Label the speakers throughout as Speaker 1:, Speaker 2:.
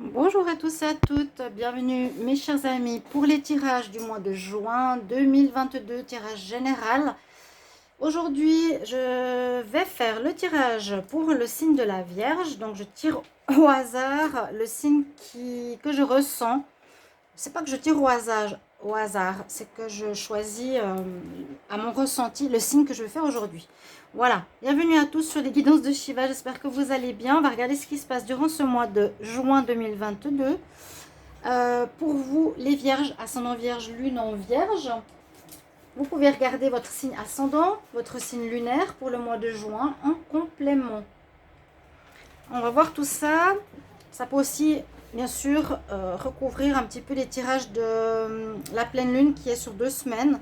Speaker 1: Bonjour à tous et à toutes, bienvenue mes chers amis pour les tirages du mois de juin 2022, tirage général. Aujourd'hui, je vais faire le tirage pour le signe de la Vierge, donc je tire au hasard le signe que je ressens. C'est pas que je tire au hasard, c'est que je choisis à mon ressenti le signe que je vais faire aujourd'hui. Voilà, bienvenue à tous sur les guidances de Shiva, j'espère que vous allez bien. On va regarder ce qui se passe durant ce mois de juin 2022. Pour vous, les vierges, ascendant vierge, lune en vierge, vous pouvez regarder votre signe ascendant, votre signe lunaire pour le mois de juin en complément. On va voir tout ça. Ça peut aussi, bien sûr, recouvrir un petit peu les tirages de la pleine lune qui est sur 2 semaines.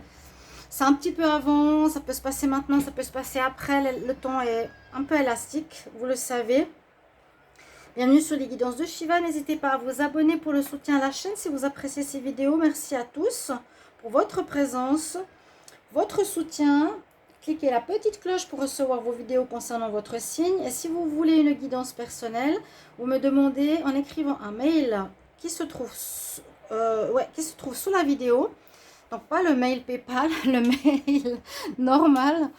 Speaker 1: C'est un petit peu avant, ça peut se passer maintenant, ça peut se passer après. Le temps est un peu élastique, vous le savez. Bienvenue sur les guidances de Shiva. N'hésitez pas à vous abonner pour le soutien à la chaîne si vous appréciez ces vidéos. Merci à tous pour votre présence, votre soutien. Cliquez la petite cloche pour recevoir vos vidéos concernant votre signe. Et si vous voulez une guidance personnelle, vous me demandez en écrivant un mail qui se trouve sous la vidéo. Donc pas le mail PayPal, le mail normal.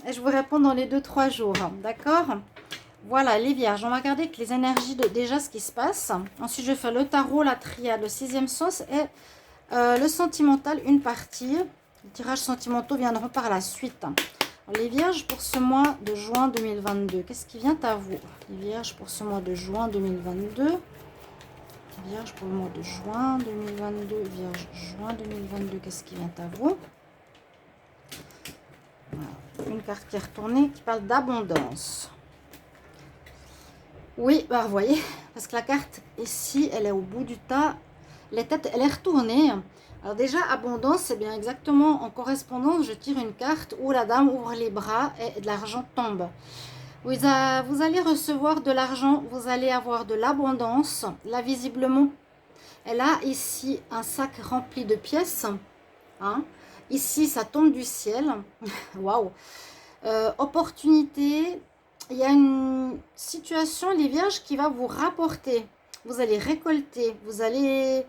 Speaker 1: Et je vous réponds dans les 2-3 jours. D'accord ? Voilà, les vierges. On va regarder avec les énergies de déjà ce qui se passe. Ensuite, je vais faire le tarot, la triade, le 6e sens et le sentimental, une partie. Les tirages sentimentaux viendront par la suite. Alors, les vierges pour ce mois de juin 2022. Qu'est-ce qui vient à vous? Les vierges pour ce mois de juin 2022. Vierge pour le mois de juin 2022. Vierge juin 2022. Qu'est-ce qui vient à vous? Voilà. Une carte qui est retournée qui parle d'abondance. Oui, bah vous voyez, parce que la carte ici, elle est au bout du tas. Elle est retournée. Alors déjà, abondance, c'est bien exactement en correspondance. Je tire une carte où la dame ouvre les bras et de l'argent tombe. Vous allez recevoir de l'argent, vous allez avoir de l'abondance. Là, visiblement, elle a ici un sac rempli de pièces. Hein. Ici, ça tombe du ciel. Waouh. Opportunité. Il y a une situation, les vierges, qui va vous rapporter. Vous allez récolter. Vous allez,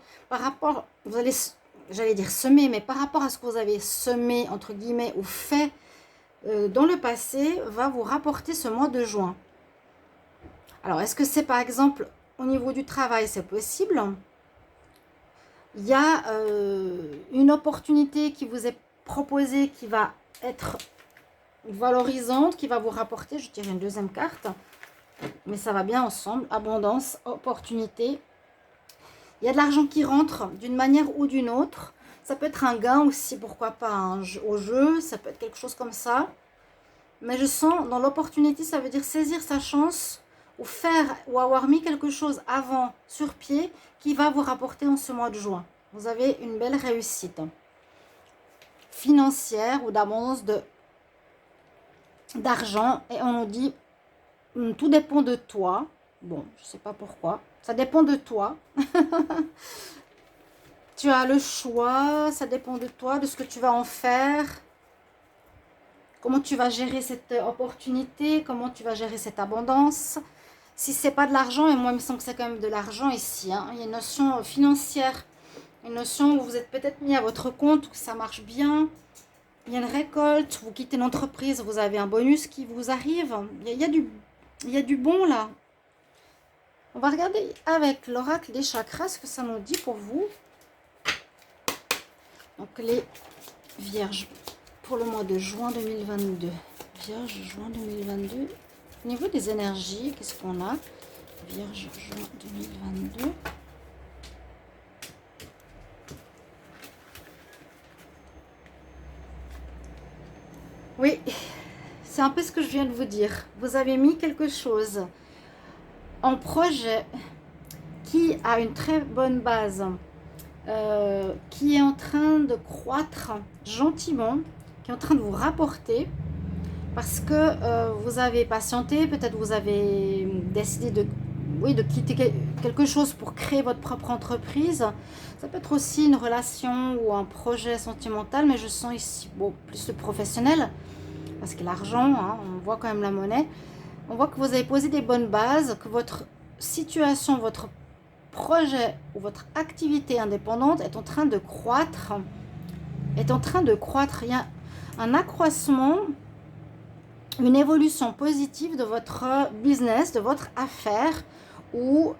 Speaker 1: j'allais dire semer, mais par rapport à ce que vous avez semé, entre guillemets, ou fait dans le passé, va vous rapporter ce mois de juin. Alors, est-ce que c'est par exemple au niveau du travail, c'est possible? Il y a une opportunité qui vous est proposée qui va être valorisante, qui va vous rapporter, je tire une deuxième carte, mais ça va bien ensemble, abondance, opportunité. Il y a de l'argent qui rentre d'une manière ou d'une autre. Ça peut être un gain aussi, pourquoi pas au jeu, ça peut être quelque chose comme ça. Mais je sens dans l'opportunité, ça veut dire saisir sa chance ou faire ou avoir mis quelque chose avant sur pied qui va vous rapporter en ce mois de juin. Vous avez une belle réussite financière ou d'abondance d'argent. Et on nous dit, tout dépend de toi. Bon, je ne sais pas pourquoi. Ça dépend de toi. Tu as le choix, ça dépend de toi, de ce que tu vas en faire. Comment tu vas gérer cette opportunité, comment tu vas gérer cette abondance. Si c'est pas de l'argent, et moi il me semble que c'est quand même de l'argent ici, hein. Il y a une notion financière, une notion où vous êtes peut-être mis à votre compte, que ça marche bien. Il y a une récolte, vous quittez l'entreprise, vous avez un bonus qui vous arrive. Il y a du bon là. On va regarder avec l'oracle des chakras ce que ça nous dit pour vous. Donc les vierges pour le mois de juin 2022. Vierge juin 2022. Au niveau des énergies, qu'est-ce qu'on a? Vierge juin 2022. Oui, c'est un peu ce que je viens de vous dire. Vous avez mis quelque chose en projet qui a une très bonne base, qui est en train de croître gentiment, qui est en train de vous rapporter, parce que vous avez patienté, peut-être vous avez décidé de quitter quelque chose pour créer votre propre entreprise. Ça peut être aussi une relation ou un projet sentimental, mais je sens ici plus le professionnel, parce que l'argent, hein, on voit quand même la monnaie. On voit que vous avez posé des bonnes bases, que votre situation, votre projet ou votre activité indépendante est en train de croître. Est en train de croître. Il y a un accroissement, une évolution positive de votre business, de votre affaire ou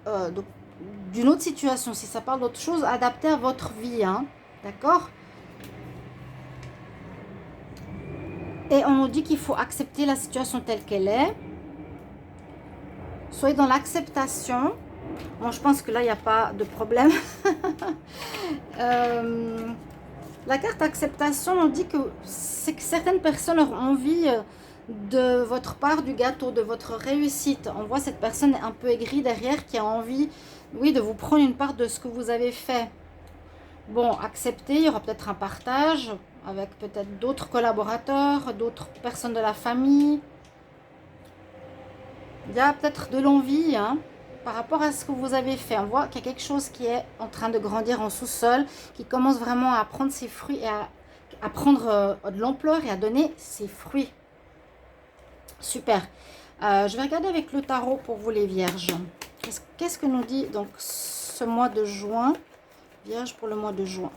Speaker 1: d'une autre situation. Si ça parle d'autre chose, adapté à votre vie. Hein, d'accord? Et on nous dit qu'il faut accepter la situation telle qu'elle est. Soyez dans l'acceptation. Bon, je pense que là, il n'y a pas de problème. La carte acceptation nous dit que c'est que certaines personnes ont envie de votre part du gâteau, de votre réussite. On voit cette personne un peu aigrie derrière qui a envie, oui, de vous prendre une part de ce que vous avez fait. Bon, accepter, il y aura peut-être un partage avec peut-être d'autres collaborateurs, d'autres personnes de la famille. Il y a peut-être de l'envie, hein, par rapport à ce que vous avez fait. On voit qu'il y a quelque chose qui est en train de grandir en sous-sol, qui commence vraiment à prendre ses fruits et à prendre de l'ampleur et à donner ses fruits. Super. Je vais regarder avec le tarot pour vous les vierges. Qu'est-ce que nous dit donc ce mois de juin? Vierge pour le mois de juin.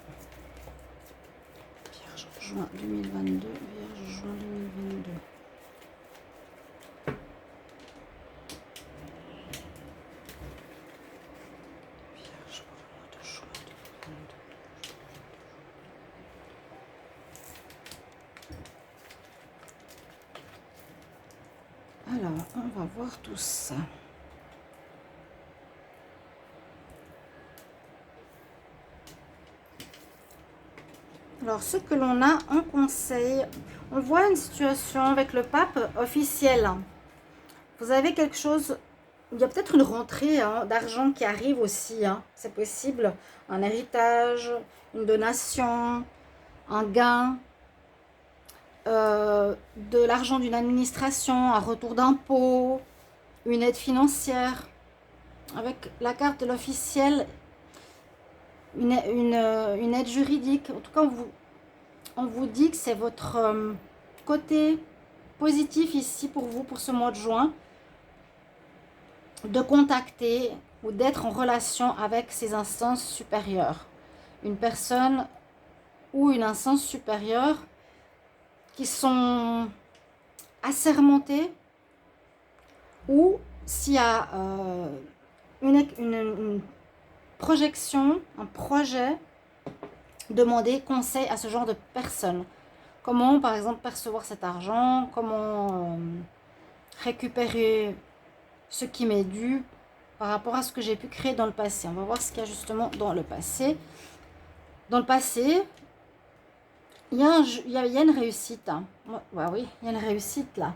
Speaker 1: Vierge juin 2022. Vierge juin 2022. Vierge pour le mois de juin 2022. Alors, on va voir tout ça. Alors, ce que l'on a en conseil, on voit une situation avec le pape officiel. Vous avez quelque chose, il y a peut-être une rentrée d'argent qui arrive aussi, hein, c'est possible. Un héritage, une donation, un gain, de l'argent d'une administration, un retour d'impôt, une aide financière. Avec la carte de l'officiel, une aide juridique. En tout cas, on vous dit que c'est votre côté positif ici pour vous, pour ce mois de juin, de contacter ou d'être en relation avec ces instances supérieures. Une personne ou une instance supérieure qui sont assermentées, ou s'il y a une projection, un projet, demander conseil à ce genre de personnes. Comment, par exemple, percevoir cet argent, comment récupérer ce qui m'est dû par rapport à ce que j'ai pu créer dans le passé. On va voir ce qu'il y a justement dans le passé. Dans le passé, il y a une réussite. Hein. Ouais, oui, il y a une réussite là.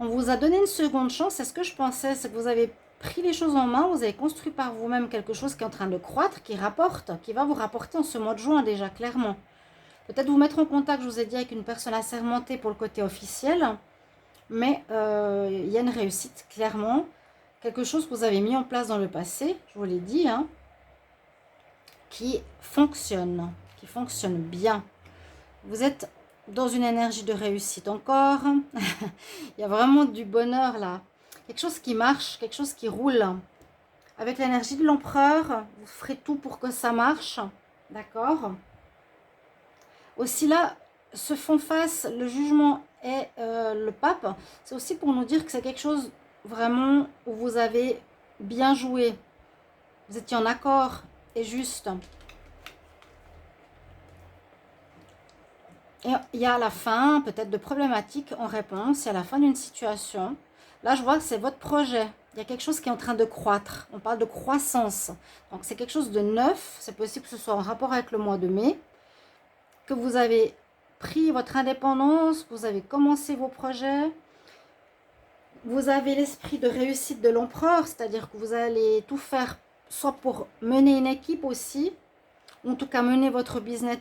Speaker 1: On vous a donné une seconde chance. C'est ce que je pensais, c'est que vous avez pris les choses en main, vous avez construit par vous-même quelque chose qui est en train de croître, qui rapporte, qui va vous rapporter en ce mois de juin déjà, clairement. Peut-être vous mettre en contact, je vous ai dit, avec une personne assermentée pour le côté officiel, mais il y a une réussite, clairement. Quelque chose que vous avez mis en place dans le passé, je vous l'ai dit, hein, qui fonctionne bien. Vous êtes dans une énergie de réussite encore. Il y a vraiment du bonheur là. Quelque chose qui marche, quelque chose qui roule. Avec l'énergie de l'empereur, vous ferez tout pour que ça marche. D'accord? Aussi là, se font face le jugement et le pape. C'est aussi pour nous dire que c'est quelque chose vraiment où vous avez bien joué. Vous étiez en accord et juste. Et il y a à la fin peut-être de problématiques en réponse, il y a la fin d'une situation. Là, je vois que c'est votre projet. Il y a quelque chose qui est en train de croître. On parle de croissance. Donc, c'est quelque chose de neuf. C'est possible que ce soit en rapport avec le mois de mai. Que vous avez pris votre indépendance, que vous avez commencé vos projets. Vous avez l'esprit de réussite de l'empereur, c'est-à-dire que vous allez tout faire, soit pour mener une équipe aussi, ou en tout cas mener votre business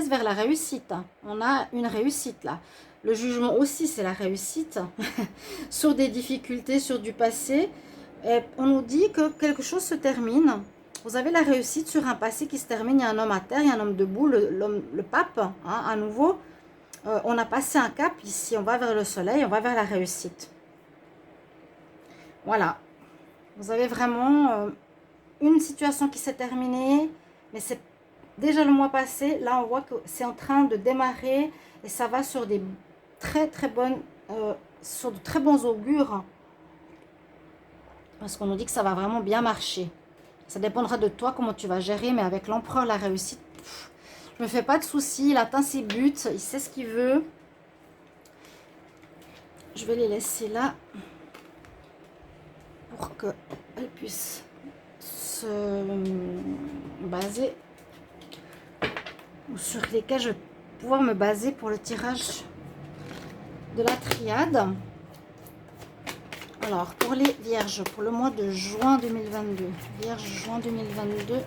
Speaker 1: vers la réussite. On a une réussite là. Le jugement aussi, c'est la réussite sur des difficultés, sur du passé. Et on nous dit que quelque chose se termine. Vous avez la réussite sur un passé qui se termine. Il y a un homme à terre, il y a un homme debout, le pape, hein, à nouveau. On a passé un cap ici, on va vers le soleil, on va vers la réussite. Voilà. Vous avez vraiment une situation qui s'est terminée, mais c'est déjà le mois passé. Là, on voit que c'est en train de démarrer et ça va sur des très bonnes, sur de très bons augures. Parce qu'on nous dit que ça va vraiment bien marcher. Ça dépendra de toi, comment tu vas gérer, mais avec l'empereur, la réussite, je me fais pas de soucis. Il atteint ses buts, il sait ce qu'il veut. Je vais les laisser là pour qu'elles puissent se baser, ou sur lesquels je vais pouvoir me baser pour le tirage de la triade. Alors, pour les vierges, pour le mois de juin 2022. Vierge, juin 2022.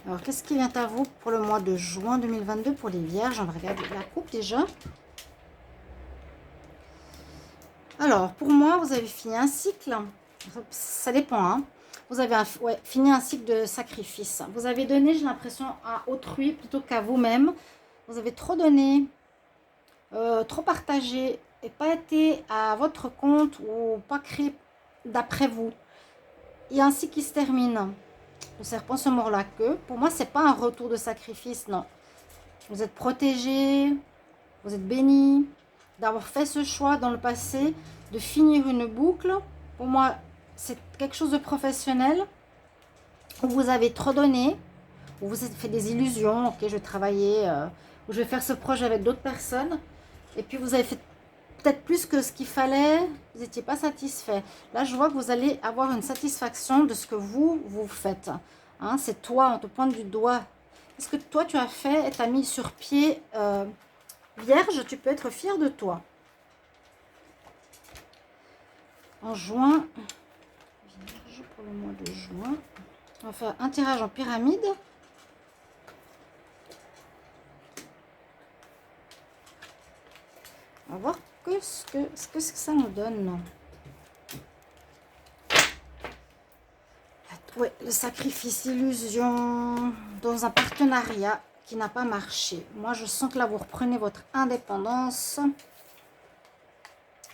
Speaker 1: Alors, qu'est-ce qui vient à vous pour le mois de juin 2022 pour les vierges? On va regarder la coupe déjà. Alors, pour moi, vous avez fini un cycle. Ça dépend, hein. Vous avez fini un cycle de sacrifice. Vous avez donné, j'ai l'impression, à autrui plutôt qu'à vous-même. Vous avez trop donné, trop partagé et pas été à votre compte ou pas créé d'après vous. Il y a un cycle qui se termine. Le serpent se mord la queue. Pour moi, c'est pas un retour de sacrifice, non. Vous êtes protégé, vous êtes béni d'avoir fait ce choix dans le passé, de finir une boucle. Pour moi, c'est quelque chose de professionnel, où vous avez trop donné, où vous avez fait des illusions, ok, je vais travailler, où je vais faire ce projet avec d'autres personnes, et puis vous avez fait peut-être plus que ce qu'il fallait, vous n'étiez pas satisfait. Là, je vois que vous allez avoir une satisfaction de ce que vous faites. Hein, c'est toi, on te pointe du doigt. Est-ce que toi, tu as fait et t'as mis sur pied Vierge, tu peux être fier de toi. En juin, Vierge pour le mois de juin. On va faire un tirage en pyramide. On va voir ce que ça nous donne. Ouais, le sacrifice, illusion dans un partenariat qui n'a pas marché. Moi, je sens que là, vous reprenez votre indépendance.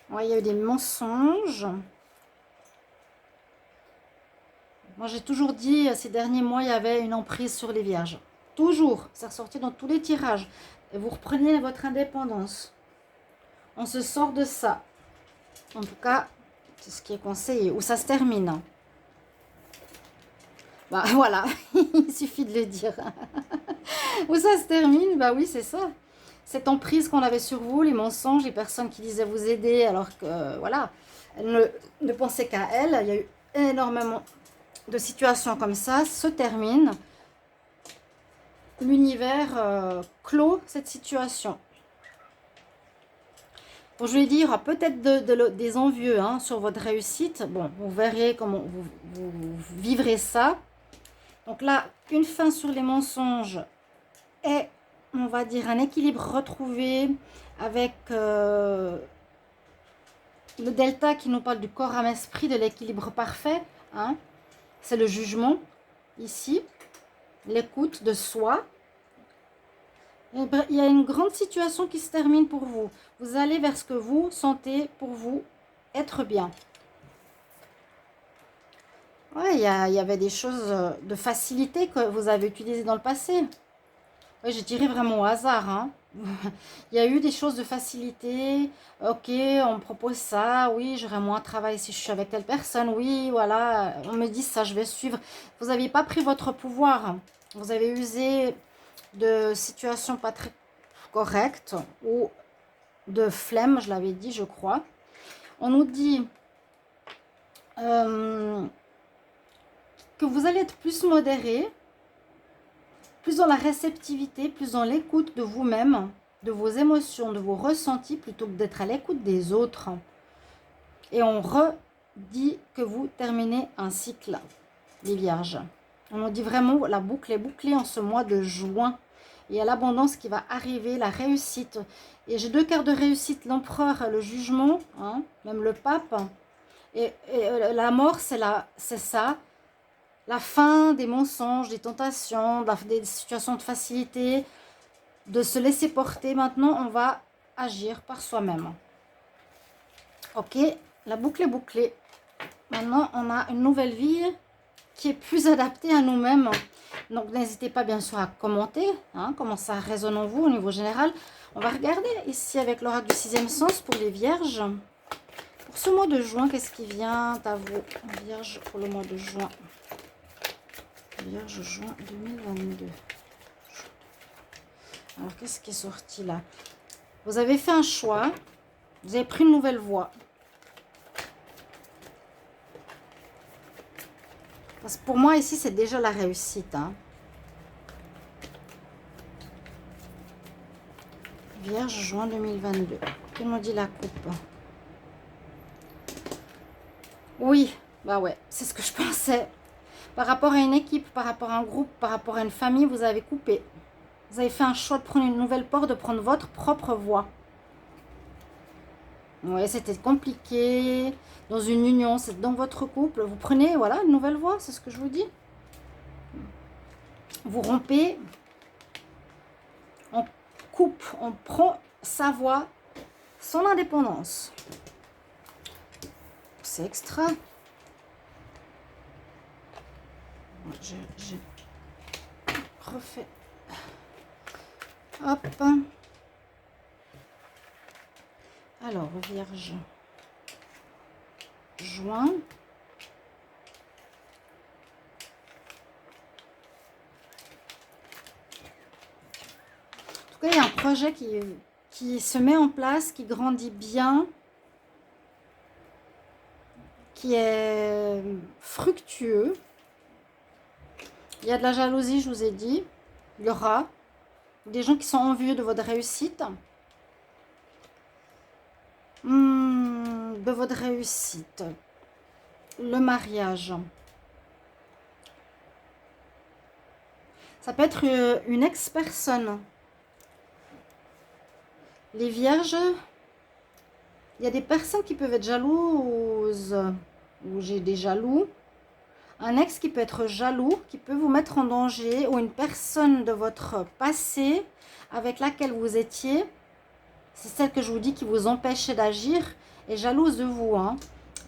Speaker 1: Ouais, il y a eu des mensonges. Moi, j'ai toujours dit, ces derniers mois, il y avait une emprise sur les vierges. Toujours. Ça ressortait dans tous les tirages. Et vous reprenez votre indépendance. On se sort de ça. En tout cas, c'est ce qui est conseillé. Ou ça se termine. Bah voilà, il suffit de le dire. Où ça se termine, bah oui, c'est ça. Cette emprise qu'on avait sur vous, les mensonges, les personnes qui disaient vous aider, alors que, voilà, elles ne pensaient qu'à elles. Il y a eu énormément de situations comme ça, se terminent. L'univers clôt cette situation. Bon, je vais dire, peut-être des envieux hein, sur votre réussite. Bon, vous verrez comment vous vivrez ça. Donc là, une fin sur les mensonges et, on va dire, un équilibre retrouvé avec le delta qui nous parle du corps, âme, esprit, de l'équilibre parfait. Hein. C'est le jugement, ici, l'écoute de soi. Et il y a une grande situation qui se termine pour vous. Vous allez vers ce que vous sentez pour vous être bien. Ouais, il y avait des choses de facilité que vous avez utilisées dans le passé. Oui, je dirais vraiment au hasard. Hein. Il y a eu des choses de facilité. Ok, on me propose ça. Oui, j'aurais moins de travail si je suis avec telle personne. Oui, voilà, on me dit ça, je vais suivre. Vous n'aviez pas pris votre pouvoir. Vous avez usé de situations pas très correctes ou de flemme, je l'avais dit, je crois. On nous dit que vous allez être plus modéré, plus dans la réceptivité, plus dans l'écoute de vous-même, de vos émotions, de vos ressentis, plutôt que d'être à l'écoute des autres. Et on redit que vous terminez un cycle, les vierges. On nous dit vraiment, la boucle est bouclée en ce mois de juin. Il y a l'abondance qui va arriver, la réussite. Et j'ai deux cartes de réussite, l'empereur et le jugement, hein, même le pape. La mort, c'est ça. La fin des mensonges, des tentations, des situations de facilité, de se laisser porter. Maintenant, on va agir par soi-même. Ok, la boucle est bouclée. Maintenant, on a une nouvelle vie qui est plus adaptée à nous-mêmes. Donc, n'hésitez pas bien sûr à commenter comment ça résonne en vous au niveau général. On va regarder ici avec l'oracle du sixième sens pour les vierges. Pour ce mois de juin, qu'est-ce qui vient à vous, vierge, pour le mois de juin? Vierge, juin 2022. Alors, qu'est-ce qui est sorti là? Vous avez fait un choix. Vous avez pris une nouvelle voie. Parce que pour moi, ici, c'est déjà la réussite. Vierge, juin 2022. Que nous dit la coupe? Oui, bah ouais, c'est ce que je pensais. Par rapport à une équipe, par rapport à un groupe, par rapport à une famille, vous avez coupé. Vous avez fait un choix de prendre une nouvelle porte, de prendre votre propre voie. Oui, c'était compliqué. Dans une union, c'est dans votre couple. Vous prenez, voilà, une nouvelle voie, c'est ce que je vous dis. Vous rompez. On coupe, on prend sa voie, son indépendance. C'est extra. Je refais. Hop. Alors, Vierge. Juin. En tout cas, il y a un projet qui se met en place, qui grandit bien, qui est fructueux. Il y a de la jalousie, je vous ai dit. Il y aura des gens qui sont envieux de votre réussite. De votre réussite. Le mariage. Ça peut être une ex-personne. Les vierges, il y a des personnes qui peuvent être jalouses. Ou j'ai des jaloux. Un ex qui peut être jaloux, qui peut vous mettre en danger, ou une personne de votre passé avec laquelle vous étiez, c'est celle que je vous dis qui vous empêchait d'agir, est jalouse de vous.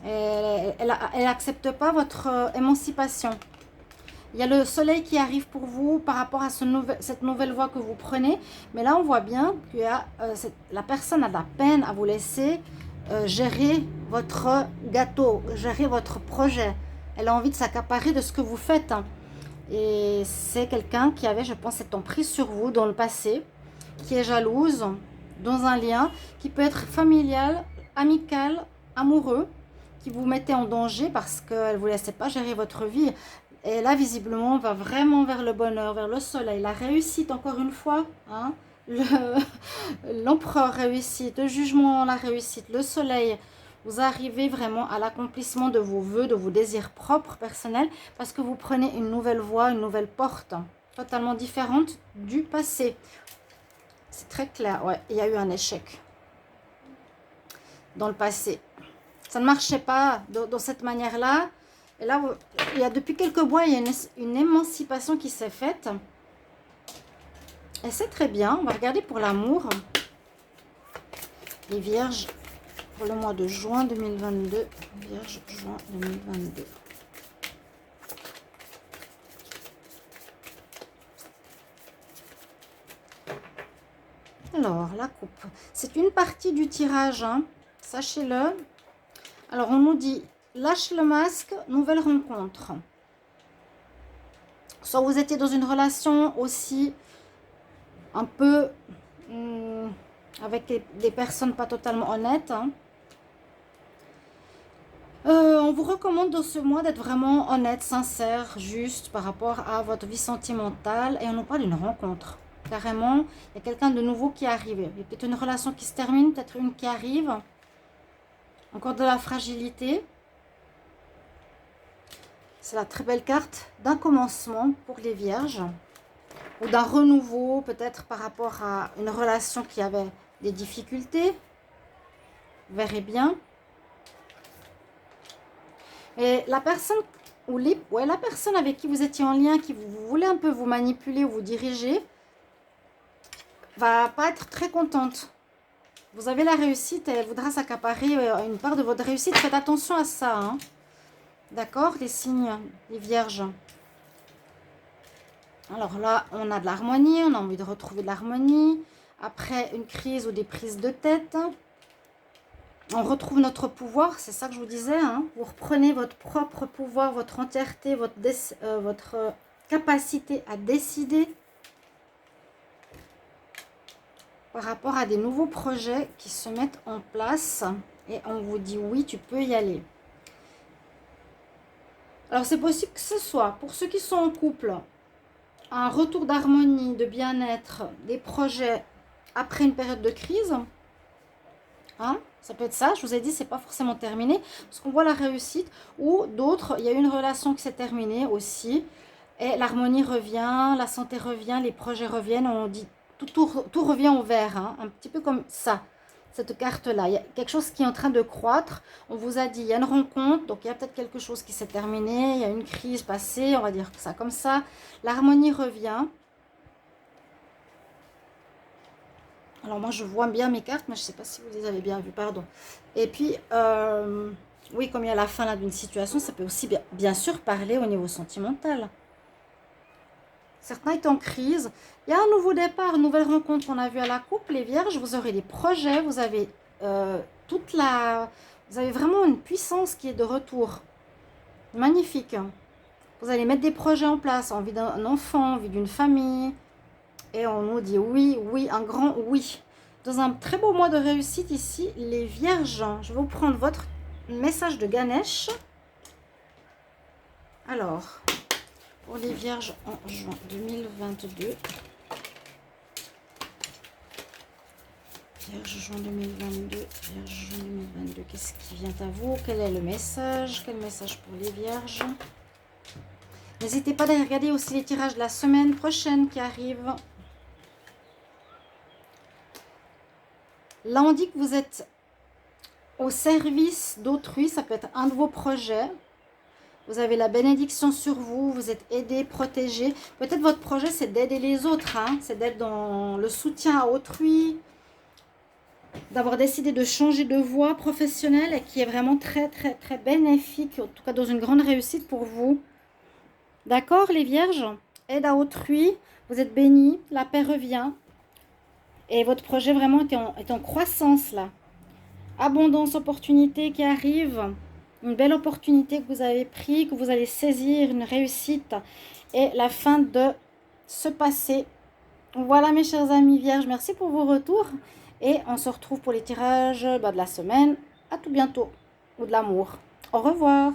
Speaker 1: Elle n'accepte pas votre émancipation. Il y a le soleil qui arrive pour vous par rapport à cette nouvelle voie que vous prenez. Mais là, on voit bien que la personne a de la peine à vous laisser gérer votre gâteau, gérer votre projet. Elle a envie de s'accaparer de ce que vous faites. Et c'est quelqu'un qui avait, je pense, cette emprise sur vous dans le passé, qui est jalouse dans un lien qui peut être familial, amical, amoureux, qui vous mettait en danger parce qu'elle ne vous laissait pas gérer votre vie. Et là, visiblement, on va vraiment vers le bonheur, vers le soleil, la réussite, encore une fois. L'empereur réussite, le jugement, la réussite, le soleil. Vous arrivez vraiment à l'accomplissement de vos vœux, de vos désirs propres, personnels, parce que vous prenez une nouvelle voie, une nouvelle porte, totalement différente du passé. C'est très clair, ouais, il y a eu un échec dans le passé. Ça ne marchait pas dans cette manière-là. Et là, depuis quelques mois, il y a une émancipation qui s'est faite. Et c'est très bien. On va regarder pour l'amour. Les vierges, pour le mois de juin 2022. Vierge, juin 2022. Alors, la coupe. C'est une partie du tirage, sachez-le. Alors, on nous dit, lâche le masque, nouvelle rencontre. Soit vous étiez dans une relation aussi un peu avec des personnes pas totalement honnêtes. On vous recommande dans ce mois d'être vraiment honnête, sincère, juste par rapport à votre vie sentimentale. Et on nous parle d'une rencontre. Carrément, il y a quelqu'un de nouveau qui est arrivé. Il y a peut-être une relation qui se termine, peut-être une qui arrive. Encore de la fragilité. C'est la très belle carte d'un commencement pour les vierges. Ou d'un renouveau, peut-être par rapport à une relation qui avait des difficultés. Vous verrez bien. Et la personne, la personne avec qui vous étiez en lien, qui vous voulez un peu vous manipuler ou vous diriger, va pas être très contente. Vous avez la réussite et elle voudra s'accaparer une part de votre réussite. Faites attention à ça. Hein. D'accord, les signes, les vierges. Alors là, on a de l'harmonie, on a envie de retrouver de l'harmonie. Après une crise ou des prises de tête, on retrouve notre pouvoir, c'est ça que je vous disais. Hein. Vous reprenez votre propre pouvoir, votre entièreté, votre capacité à décider par rapport à des nouveaux projets qui se mettent en place. Et on vous dit oui, tu peux y aller. Alors c'est possible que ce soit, pour ceux qui sont en couple, un retour d'harmonie, de bien-être, des projets après une période de crise. Hein, ça peut être ça, je vous ai dit, c'est pas forcément terminé, parce qu'on voit la réussite, ou d'autres, il y a une relation qui s'est terminée aussi, et l'harmonie revient, la santé revient, les projets reviennent, on dit, tout revient au vert, hein, un petit peu comme ça, cette carte-là. Il y a quelque chose qui est en train de croître, on vous a dit, il y a une rencontre, donc il y a peut-être quelque chose qui s'est terminé, il y a une crise passée, on va dire ça comme ça, l'harmonie revient. Alors moi je vois bien mes cartes, mais je ne sais pas si vous les avez bien vues, pardon. Et puis, oui, comme il y a la fin d'une situation, ça peut aussi bien sûr parler au niveau sentimental. Certains est en crise. Il y a un nouveau départ, une nouvelle rencontre qu'on a vue à la coupe. Les vierges, vous aurez des projets, vous avez vous avez vraiment une puissance qui est de retour. Magnifique. Vous allez mettre des projets en place, envie d'un enfant, envie d'une famille. Et on nous dit oui, oui, un grand oui. Dans un très beau mois de réussite ici, les vierges. Je vais vous prendre votre message de Ganesh. Alors, pour les vierges en juin 2022. Vierge juin 2022, Vierge juin 2022, qu'est-ce qui vient à vous? Quel est le message? Quel message pour les vierges? N'hésitez pas à regarder aussi les tirages de la semaine prochaine qui arrivent. Là, on dit que vous êtes au service d'autrui. Ça peut être un de vos projets. Vous avez la bénédiction sur vous. Vous êtes aidé, protégé. Peut-être votre projet, c'est d'aider les autres. Hein, c'est d'être dans le soutien à autrui. D'avoir décidé de changer de voie professionnelle et qui est vraiment très, très, très bénéfique. En tout cas, dans une grande réussite pour vous. D'accord, les vierges? Aide à autrui. Vous êtes bénis. La paix revient. Et votre projet vraiment est en croissance là. Abondance, opportunité qui arrive. Une belle opportunité que vous avez pris, que vous allez saisir, une réussite. Et la fin de ce passé. Voilà mes chers amis vierges, merci pour vos retours. Et on se retrouve pour les tirages de la semaine. À tout bientôt. Ou de l'amour. Au revoir.